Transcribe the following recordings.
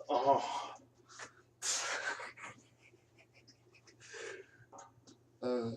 Oh. Uh.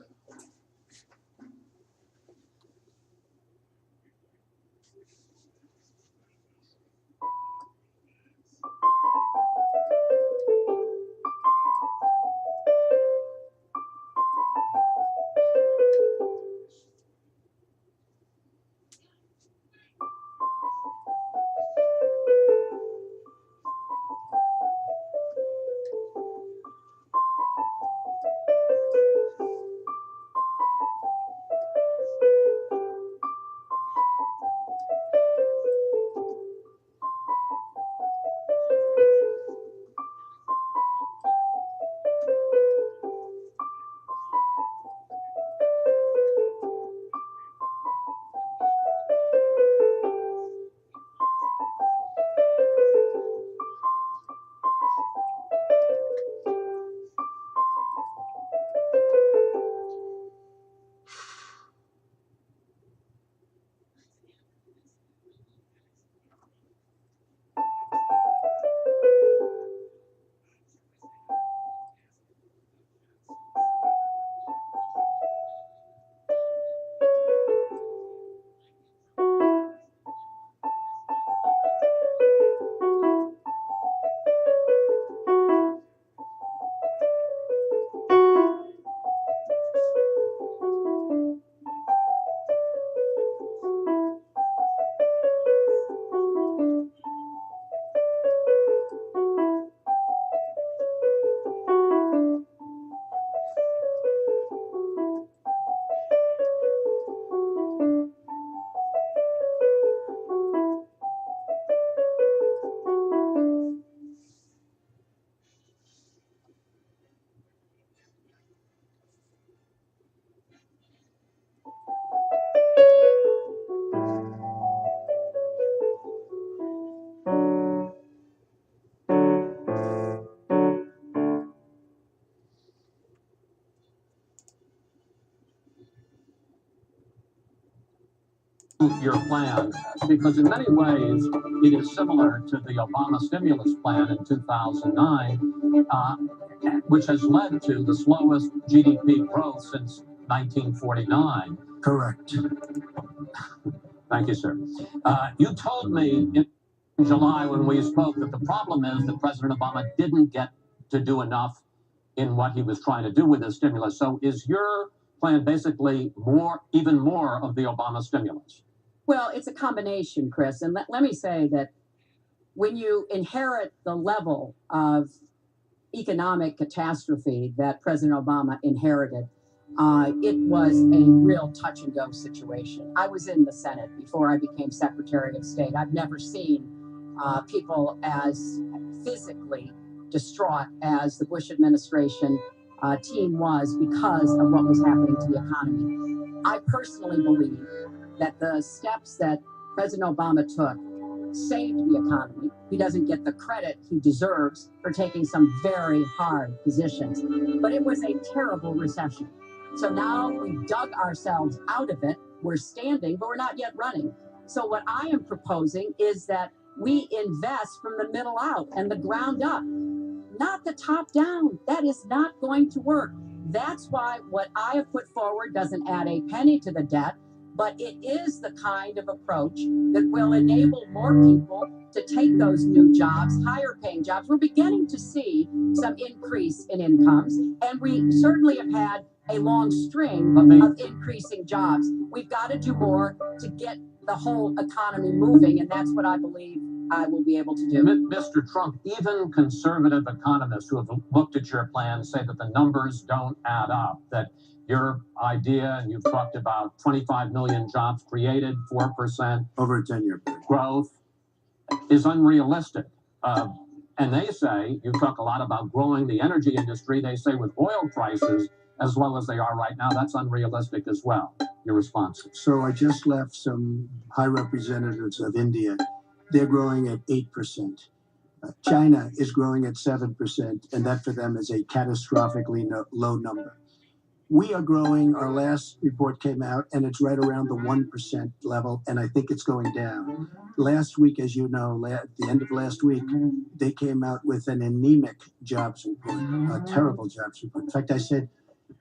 Your plan, because in many ways it is similar to the Obama stimulus plan in 2009, which has led to the slowest GDP growth since 1949. Correct. Thank you, sir. You told me in July when we spoke that the problem is that President Obama didn't get to do enough in what he was trying to do with his stimulus. So is your plan basically even more of the Obama stimulus? Well, it's a combination, Chris. And let me say that when you inherit the level of economic catastrophe that President Obama inherited, it was a real touch and go situation. I was in the Senate before I became Secretary of State. I've never seen people as physically distraught as the Bush administration team was because of what was happening to the economy. I personally believe that the steps that President Obama took saved the economy. He doesn't get the credit he deserves for taking some very hard positions, but it was a terrible recession. So now we've dug ourselves out of it. We're standing, but we're not yet running. So what I am proposing is that we invest from the middle out and the ground up, not the top down. That is not going to work. That's why what I have put forward doesn't add a penny to the debt, but it is the kind of approach that will enable more people to take those new jobs, higher paying jobs. We're beginning to see some increase in incomes, and we certainly have had a long string of increasing jobs. We've got to do more to get the whole economy moving, and that's what I believe I will be able to do. Mr. Trump, even conservative economists who have looked at your plan say that the numbers don't add up, that your idea, and you've talked about 25 million jobs created, 4% over a 10-year period growth, is unrealistic. And they say, you talk a lot about growing the energy industry. They say with oil prices as low as they are right now, that's unrealistic as well. Your response? So I just left some high representatives of India. They're growing at 8%. China is growing at 7%, and that for them is a catastrophically low number. We are growing. Our last report came out, and it's right around the 1% level, and I think it's going down. Last week, as you know, at the end of last week, they came out with an anemic jobs report, a terrible jobs report. In fact, I said,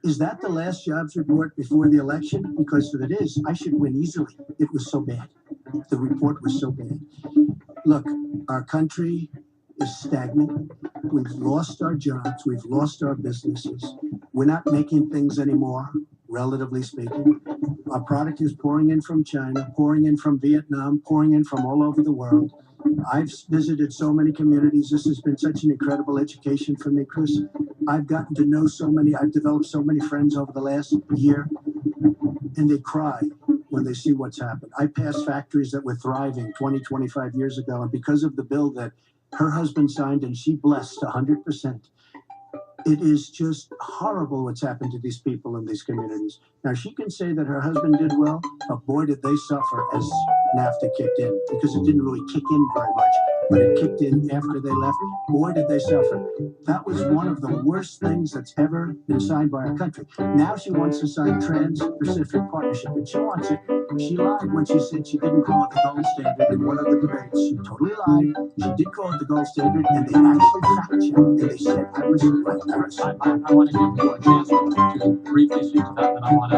is that the last jobs report before the election? Because if it is, I should win easily. It was so bad. The report was so bad. Look, our country is stagnant. We've lost our jobs. We've lost our businesses. We're not making things anymore, relatively speaking. Our product is pouring in from China, pouring in from Vietnam, pouring in from all over the world. I've visited so many communities. This has been such an incredible education for me, Chris. I've gotten to know so many. I've developed so many friends over the last year, and they cry when they see what's happened. I passed factories that were thriving 20, 25 years ago, and because of the bill that her husband signed and she blessed 100%, it is just horrible what's happened to these people in these communities. Now, she can say that her husband did well, but boy, did they suffer as NAFTA kicked in, because it didn't really kick in very much, but it kicked in after they left. Boy, did they suffer. That was one of the worst things that's ever been signed by our country. Now she wants to sign Trans-Pacific Partnership, and she wants it. She lied when she said she didn't call it the gold standard in one of the debates. She totally lied. She did call it the gold standard, and they actually fact-checked, and they said I was right. I want to give you a chance to briefly speak to that, and I want to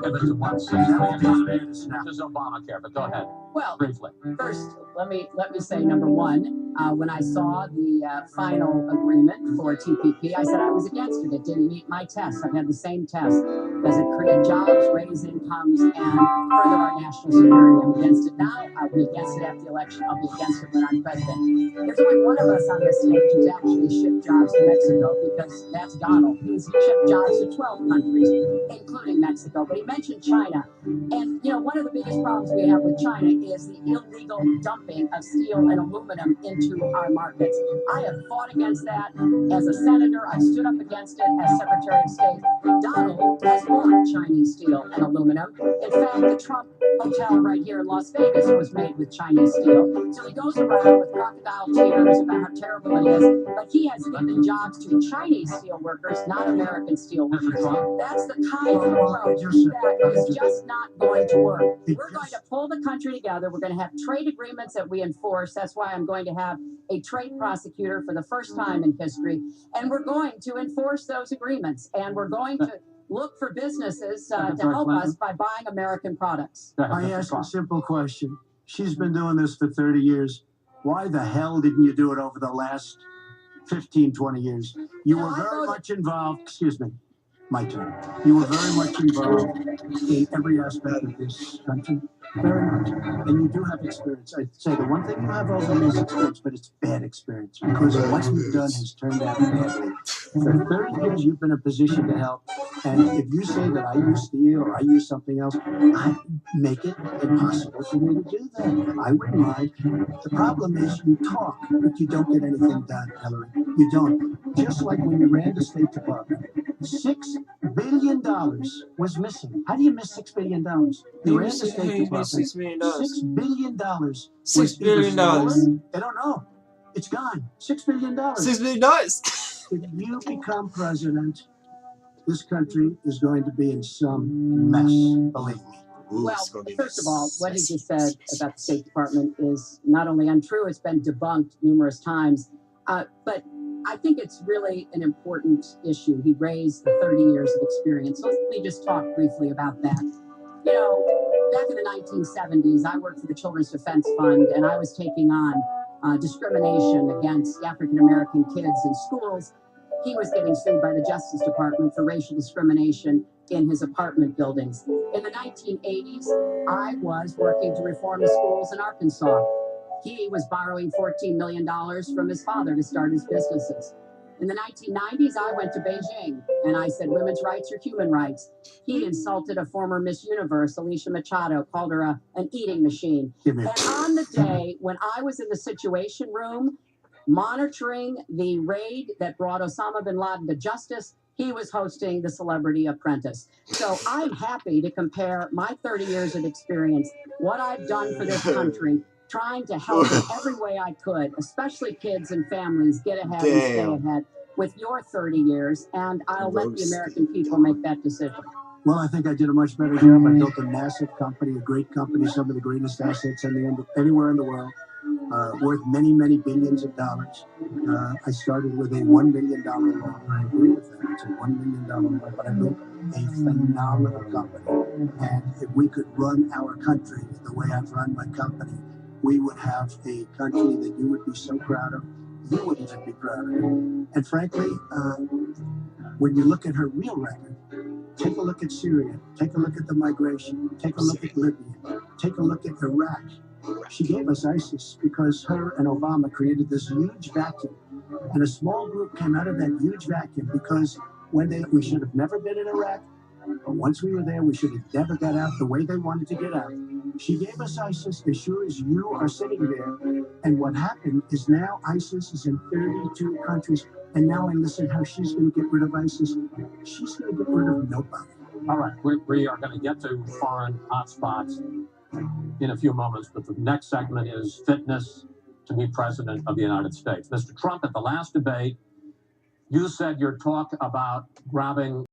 pivot to one significant issue, which is Obamacare. But go ahead, Well, briefly. first, let me say number one. When I saw the final agreement for TPP, I said I was against it. It didn't meet my test. I've had the same test. Does it create jobs, raise incomes, and further our national security? I'm against it now. I'll be against it after the election. I'll be against it when I'm president. There's only one of us on this stage who's actually shipped jobs to Mexico, because that's Donald. He's shipped jobs to 12 countries, including Mexico. But he mentioned China. And, you know, one of the biggest problems we have with China is the illegal dumping of steel and aluminum into our markets. I have fought against that as a senator. I stood up against it as Secretary of State. Donald has bought Chinese steel and aluminum. In fact, the Trump hotel right here in Las Vegas was made with Chinese steel. So he goes around with crocodile tears about how terrible it is, but he has given jobs to Chinese steel workers, not American steel workers. That's the kind of approach that is just not going to work. We're going to pull the country together. We're going to have trade agreements that we enforce. That's why I'm going to have a trade prosecutor for the first time in history. And we're going to enforce those agreements. And we're going to look for businesses to help us by buying American products. I ask a simple question. She's been doing this for 30 years. Why the hell didn't you do it over the last 15, 20 years? You were very much involved. Excuse me. My turn. You were very much involved in every aspect of this country. Very much. And you do have experience. I'd say the one thing you have over me is experience, but it's bad experience, because what you've done has turned out badly. For 30 years, you've been in a position to help. And if you say that I use steel or I use something else, I make it impossible for me to do that. I wouldn't mind. The problem is you talk, but you don't get anything done, Hilary. You don't. Just like when you ran the State Department, $6 billion was missing. How do you miss $6 billion? You ran the State Department. $6 million. $6 billion. $6 billion. I don't know. It's gone. $6 billion. $6 billion. If you become president, this country is going to be in some mess, believe me. Ooh, Well, first of all, what he just said about the State Department is not only untrue, it's been debunked numerous times. But I think it's really an important issue. He raised the 30 years of experience. So let me just talk briefly about that. You know, back in the 1970s, I worked for the Children's Defense Fund, and I was taking on discrimination against African American kids in schools. He was getting sued by the Justice Department for racial discrimination in his apartment buildings. In the 1980s, I was working to reform the schools in Arkansas. He was borrowing $14 million from his father to start his businesses. In the 1990s, I went to Beijing, and I said, women's rights are human rights. He insulted a former Miss Universe, Alicia Machado, called her an eating machine. And on the day when I was in the Situation Room, monitoring the raid that brought Osama bin Laden to justice, he was hosting the Celebrity Apprentice. So I'm happy to compare my 30 years of experience, what I've done for this country, trying to help in every way I could, especially kids and families, get ahead and stay ahead, with your 30 years, and I'll let the American people make that decision. Well, I think I did a much better job. I built a massive company, a great company, some of the greatest assets anywhere in the world, worth many, many billions of dollars. I started with a $1 million loan. I agree with that. It's a $1 million loan, but I built a phenomenal company. And if we could run our country the way I've run my company, we would have a country that you would be so proud of. You wouldn't even be proud of it. And frankly, when you look at her real record, take a look at Syria, take a look at the migration, take a look at Libya, take a look at Iraq. She gave us ISIS because her and Obama created this huge vacuum. And a small group came out of that huge vacuum because we should have never been in Iraq. But once we were there, we should have never got out the way they wanted to get out. She gave us ISIS as sure as you are sitting there. And what happened is now ISIS is in 32 countries. And now I listen how she's going to get rid of ISIS. She's going to get rid of nobody. All right, we are going to get to foreign hotspots in a few moments, but the next segment is fitness to be president of the United States. Mr. Trump, at the last debate, you said your talk about grabbing